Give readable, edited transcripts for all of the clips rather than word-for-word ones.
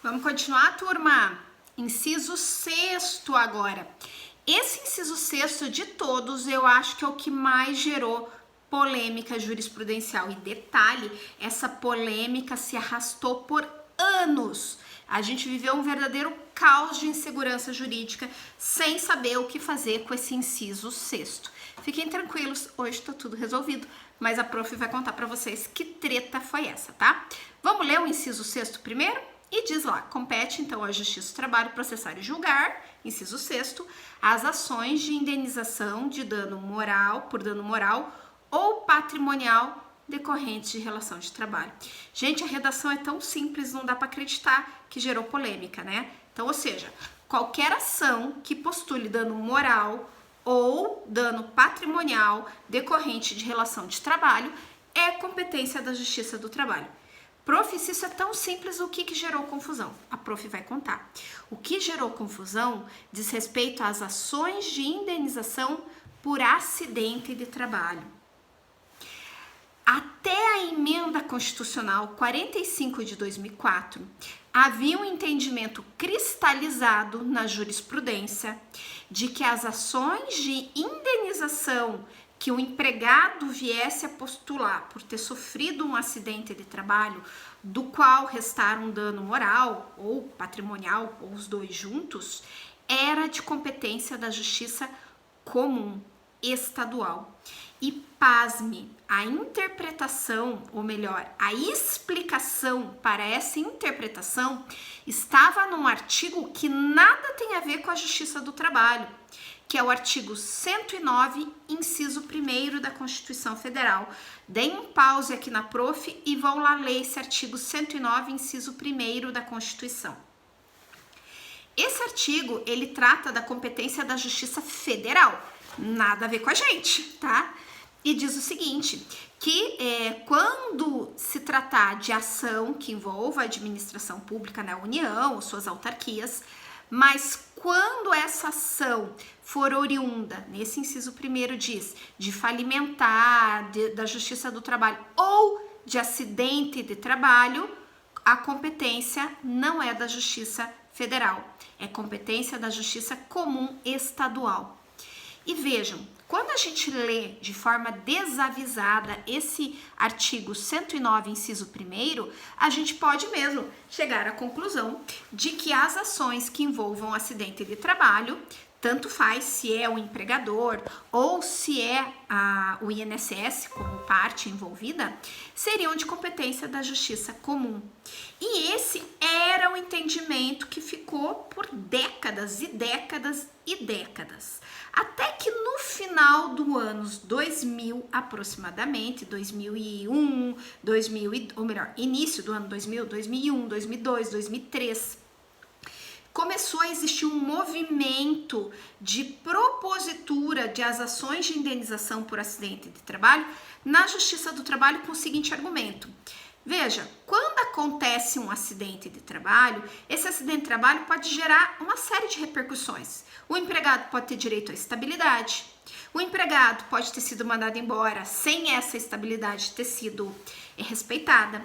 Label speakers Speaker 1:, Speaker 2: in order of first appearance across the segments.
Speaker 1: Vamos continuar, turma? Inciso 6º agora. Esse inciso 6º de todos, eu acho que é o que mais gerou polêmica jurisprudencial. E detalhe, essa polêmica se arrastou por anos. A gente viveu um verdadeiro caos de insegurança jurídica sem saber o que fazer com esse inciso 6º. Fiquem tranquilos, hoje tá tudo resolvido, mas a prof vai contar para vocês que treta foi essa, tá? Vamos ler o inciso 6º primeiro? E diz lá, compete então à Justiça do Trabalho processar e julgar, inciso 6º, as ações de indenização de dano moral, por dano moral ou patrimonial decorrentes de relação de trabalho. Gente, a redação é tão simples, não dá para acreditar que gerou polêmica, né? Então, ou seja, qualquer ação que postule dano moral ou dano patrimonial decorrente de relação de trabalho é competência da Justiça do Trabalho. Prof, se isso é tão simples, o que gerou confusão? A prof vai contar. O que gerou confusão diz respeito às ações de indenização por acidente de trabalho. Até a emenda constitucional 45 de 2004, havia um entendimento cristalizado na jurisprudência de que as ações de indenização que o empregado viesse a postular por ter sofrido um acidente de trabalho, do qual restar um dano moral ou patrimonial, ou os dois juntos, era de competência da Justiça comum estadual. E pasme, a interpretação, ou melhor, a explicação para essa interpretação estava num artigo que nada tem a ver com a Justiça do Trabalho, que é o artigo 109, inciso 1º da Constituição Federal. Deem um pause aqui na prof e vão lá ler esse artigo 109, inciso 1º da Constituição. Esse artigo, ele trata da competência da Justiça Federal, nada a ver com a gente, tá? E diz o seguinte, que quando se tratar de ação que envolva a administração pública na União, ou suas autarquias, mas quando essa ação for oriunda, nesse inciso 1º diz, de falimentar, da Justiça do Trabalho ou de acidente de trabalho, a competência não é da Justiça Federal, é competência da Justiça Comum Estadual. E vejam, quando a gente lê de forma desavisada esse artigo 109, inciso 1º, a gente pode mesmo chegar à conclusão de que as ações que envolvam acidente de trabalho, tanto faz se é o empregador ou se é o INSS como parte envolvida, seriam de competência da Justiça Comum. E esse era o entendimento que ficou por décadas e décadas e décadas. Até que no final do anos 2000, aproximadamente, 2001, ou melhor, início do ano 2000, 2001, 2002, 2003, começou a existir um movimento de propositura de as ações de indenização por acidente de trabalho na Justiça do Trabalho com o seguinte argumento. Veja, quando acontece um acidente de trabalho, esse acidente de trabalho pode gerar uma série de repercussões. O empregado pode ter direito à estabilidade, o empregado pode ter sido mandado embora sem essa estabilidade ter sido respeitada.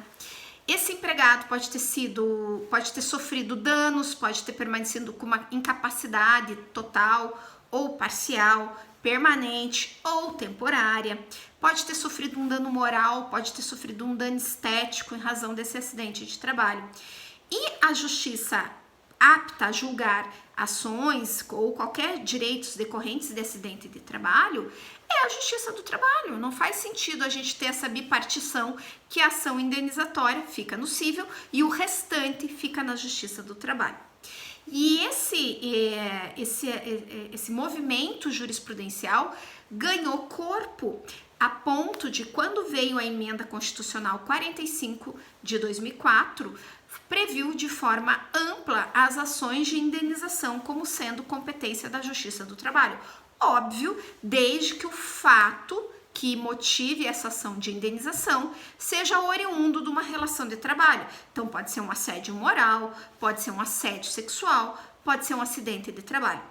Speaker 1: Esse empregado pode ter sofrido danos, pode ter permanecido com uma incapacidade total ou parcial, permanente ou temporária, pode ter sofrido um dano moral, pode ter sofrido um dano estético em razão desse acidente de trabalho. E a justiça apta a julgar ações ou qualquer direitos decorrentes de acidente de trabalho é a Justiça do Trabalho. Não faz sentido a gente ter essa bipartição que a ação indenizatória fica no cível e o restante fica na Justiça do Trabalho. E esse movimento jurisprudencial ganhou corpo a ponto de, quando veio a emenda constitucional 45 de 2004, previu de forma ampla as ações de indenização como sendo competência da Justiça do Trabalho. Óbvio, desde que o fato que motive essa ação de indenização seja oriundo de uma relação de trabalho. Então, pode ser um assédio moral, pode ser um assédio sexual, pode ser um acidente de trabalho.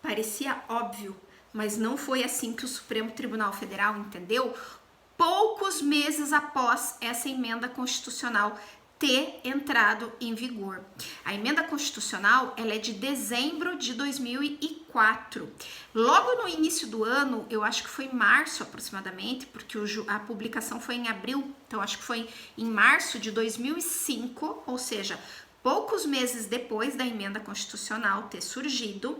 Speaker 1: Parecia óbvio, mas não foi assim que o Supremo Tribunal Federal entendeu. Poucos meses após essa emenda constitucional ter entrado em vigor. A emenda constitucional, ela é de dezembro de 2004. Logo no início do ano, eu acho que foi em março aproximadamente, porque a publicação foi em abril, então acho que foi em março de 2005, ou seja, poucos meses depois da emenda constitucional ter surgido,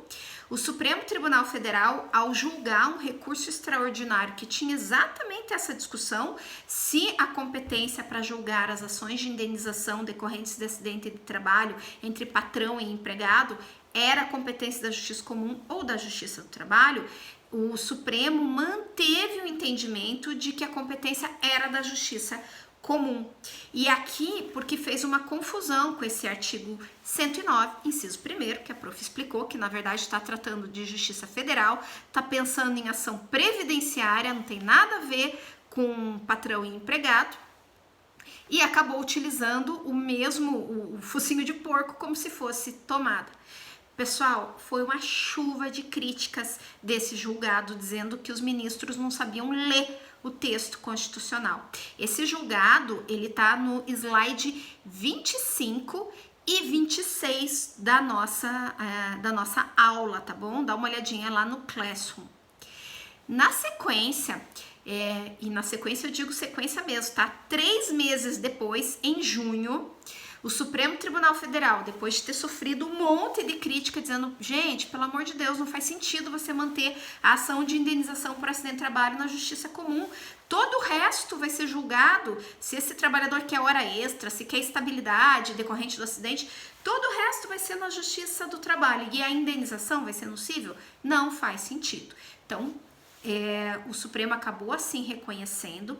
Speaker 1: o Supremo Tribunal Federal, ao julgar um recurso extraordinário que tinha exatamente essa discussão, se a competência para julgar as ações de indenização decorrentes de acidente de trabalho entre patrão e empregado era competência da Justiça Comum ou da Justiça do Trabalho, o Supremo manteve o entendimento de que a competência era da Justiça Comum. E aqui, porque fez uma confusão com esse artigo 109, inciso 1º, que a prof explicou, que na verdade está tratando de justiça federal, está pensando em ação previdenciária, não tem nada a ver com patrão e empregado, e acabou utilizando o focinho de porco como se fosse tomada. Pessoal, foi uma chuva de críticas desse julgado, dizendo que os ministros não sabiam ler o texto constitucional. Esse julgado, ele tá no slide 25 e 26 da nossa aula, tá bom? Dá uma olhadinha lá no Classroom. Na sequência, e na sequência eu digo sequência mesmo, tá? 3 meses depois, em junho, o Supremo Tribunal Federal, depois de ter sofrido um monte de crítica dizendo, gente, pelo amor de Deus, não faz sentido você manter a ação de indenização por acidente de trabalho na Justiça Comum. Todo o resto vai ser julgado, se esse trabalhador quer hora extra, se quer estabilidade decorrente do acidente, todo o resto vai ser na Justiça do Trabalho. E a indenização vai ser no cível? Não faz sentido. Então, o Supremo acabou assim reconhecendo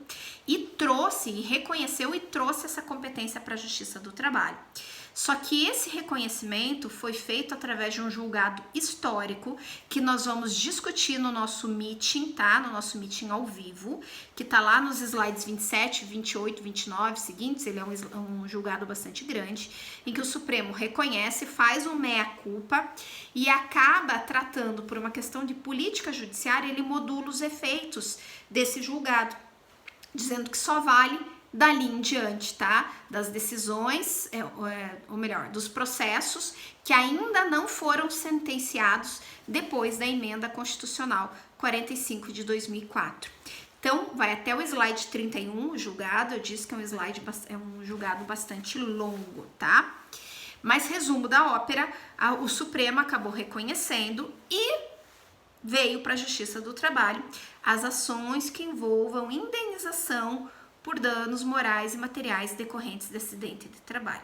Speaker 1: reconheceu e trouxe essa competência para a Justiça do Trabalho. Só que esse reconhecimento foi feito através de um julgado histórico que nós vamos discutir no nosso meeting, tá? No nosso meeting ao vivo, que tá lá nos slides 27, 28, 29 seguintes. Ele é um julgado bastante grande, em que o Supremo reconhece, faz um meia-culpa e acaba tratando, por uma questão de política judiciária, ele modula os efeitos desse julgado, dizendo que só vale dali em diante, tá? Das decisões, ou melhor, dos processos que ainda não foram sentenciados depois da emenda constitucional 45 de 2004. Então, vai até o slide 31, o julgado, eu disse que é um julgado bastante longo, tá? Mas, resumo da ópera, o Supremo acabou reconhecendo e veio para a Justiça do Trabalho as ações que envolvam indenização por danos morais e materiais decorrentes de acidente de trabalho.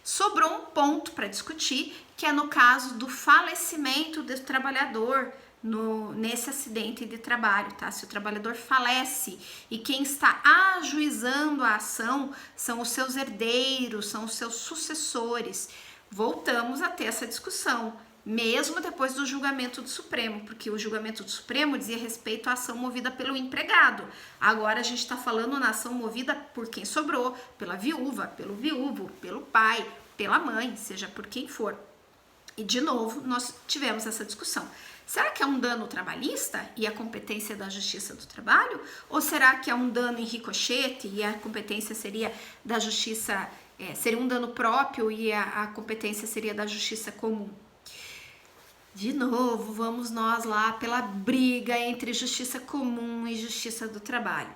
Speaker 1: Sobrou um ponto para discutir, que é no caso do falecimento do trabalhador nesse acidente de trabalho, tá? Se o trabalhador falece e quem está ajuizando a ação são os seus herdeiros, são os seus sucessores, voltamos a ter essa discussão, mesmo depois do julgamento do Supremo, porque o julgamento do Supremo dizia respeito à ação movida pelo empregado. Agora a gente está falando na ação movida por quem sobrou, pela viúva, pelo viúvo, pelo pai, pela mãe, seja por quem for. E de novo, nós tivemos essa discussão. Será que é um dano trabalhista e a competência da Justiça do Trabalho? Ou será que é um dano em ricochete e a competência seria da Justiça, seria um dano próprio e a competência seria da Justiça Comum? De novo, vamos nós lá pela briga entre Justiça Comum e Justiça do Trabalho.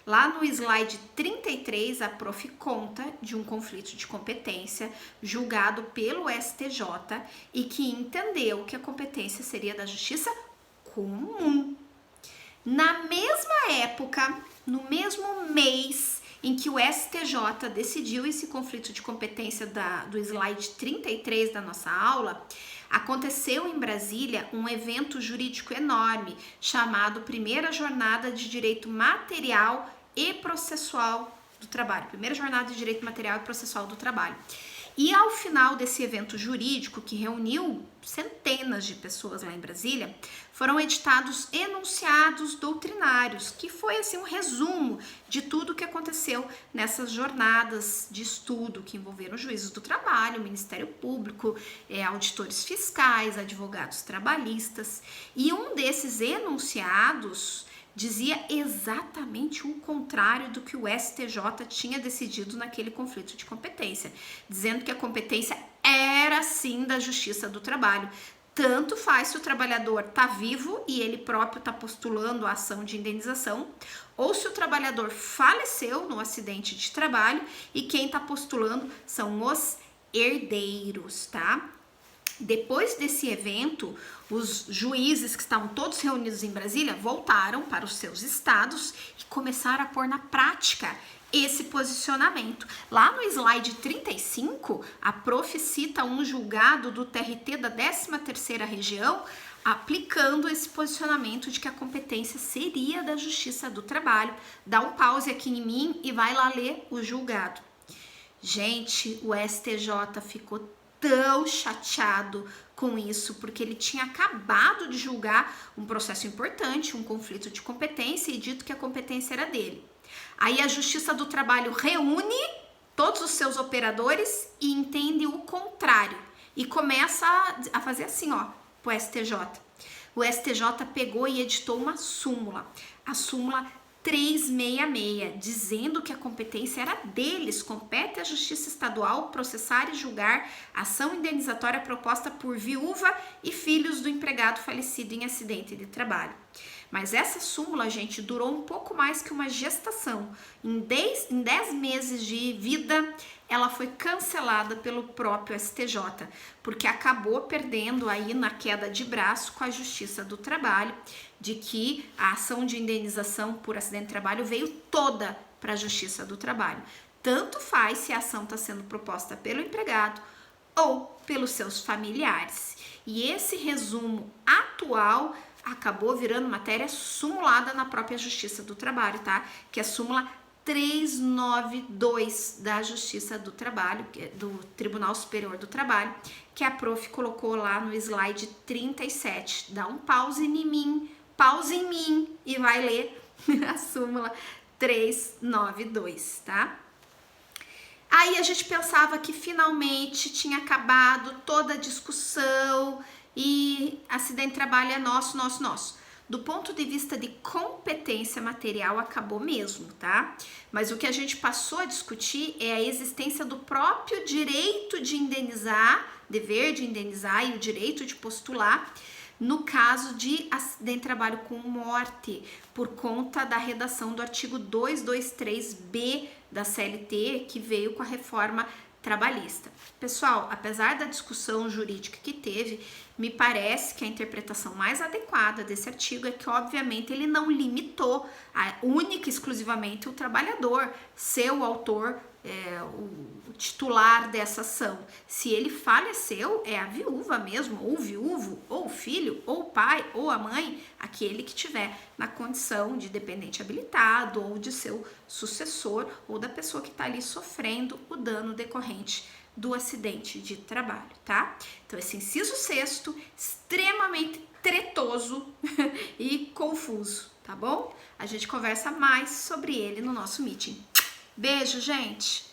Speaker 1: Lá no slide 33, a prof conta de um conflito de competência julgado pelo STJ e que entendeu que a competência seria da Justiça Comum. Na mesma época, no mesmo mês em que o STJ decidiu esse conflito de competência do slide 33 da nossa aula, aconteceu em Brasília um evento jurídico enorme chamado Primeira Jornada de Direito Material e Processual do Trabalho. Primeira Jornada de Direito Material e Processual do Trabalho. E ao final desse evento jurídico, que reuniu centenas de pessoas lá em Brasília, foram editados enunciados doutrinários, que foi assim um resumo de tudo o que aconteceu nessas jornadas de estudo que envolveram juízes do trabalho, Ministério Público, auditores fiscais, advogados trabalhistas. E um desses enunciados dizia exatamente o contrário do que o STJ tinha decidido naquele conflito de competência, dizendo que a competência era sim da Justiça do Trabalho. Tanto faz se o trabalhador está vivo e ele próprio está postulando a ação de indenização, ou se o trabalhador faleceu no acidente de trabalho e quem está postulando são os herdeiros, tá? Depois desse evento, os juízes que estavam todos reunidos em Brasília voltaram para os seus estados e começaram a pôr na prática esse posicionamento. Lá no slide 35, a prof cita um julgado do TRT da 13ª região aplicando esse posicionamento de que a competência seria da Justiça do Trabalho. Dá um pause aqui em mim e vai lá ler o julgado. Gente, o STJ ficou tão chateado com isso, porque ele tinha acabado de julgar um processo importante, um conflito de competência, e dito que a competência era dele. Aí a Justiça do Trabalho reúne todos os seus operadores e entende o contrário. E começa a fazer assim, ó, pro STJ. O STJ pegou e editou uma súmula. A súmula 366, dizendo que a competência era deles, compete à Justiça Estadual processar e julgar ação indenizatória proposta por viúva e filhos do empregado falecido em acidente de trabalho. Mas essa súmula, gente, durou um pouco mais que uma gestação. Em 10 meses de vida, ela foi cancelada pelo próprio STJ, porque acabou perdendo aí na queda de braço com a Justiça do Trabalho, de que a ação de indenização por acidente de trabalho veio toda para a Justiça do Trabalho. Tanto faz se a ação está sendo proposta pelo empregado ou pelos seus familiares. E esse resumo atual acabou virando matéria sumulada na própria Justiça do Trabalho, tá? Que é a súmula 392 da Justiça do Trabalho, do Tribunal Superior do Trabalho, que a prof colocou lá no slide 37. Dá um pause em mim e vai ler a súmula 392, tá? Aí a gente pensava que finalmente tinha acabado toda a discussão e acidente de trabalho é nosso. Do ponto de vista de competência material, acabou mesmo, tá? Mas o que a gente passou a discutir é a existência do próprio direito de indenizar, dever de indenizar e o direito de postular no caso de acidente de trabalho com morte, por conta da redação do artigo 223B da CLT, que veio com a reforma trabalhista. Pessoal, apesar da discussão jurídica que teve, me parece que a interpretação mais adequada desse artigo é que, obviamente, ele não limitou única e exclusivamente o trabalhador ser o autor, o titular dessa ação. Se ele faleceu, é a viúva mesmo, ou o viúvo, ou o filho, ou o pai, ou a mãe, aquele que tiver na condição de dependente habilitado, ou de seu sucessor, ou da pessoa que está ali sofrendo o dano decorrente do acidente de trabalho, tá? Então, esse inciso 6º, extremamente tretoso e confuso, tá bom? A gente conversa mais sobre ele no nosso meeting. Beijo, gente!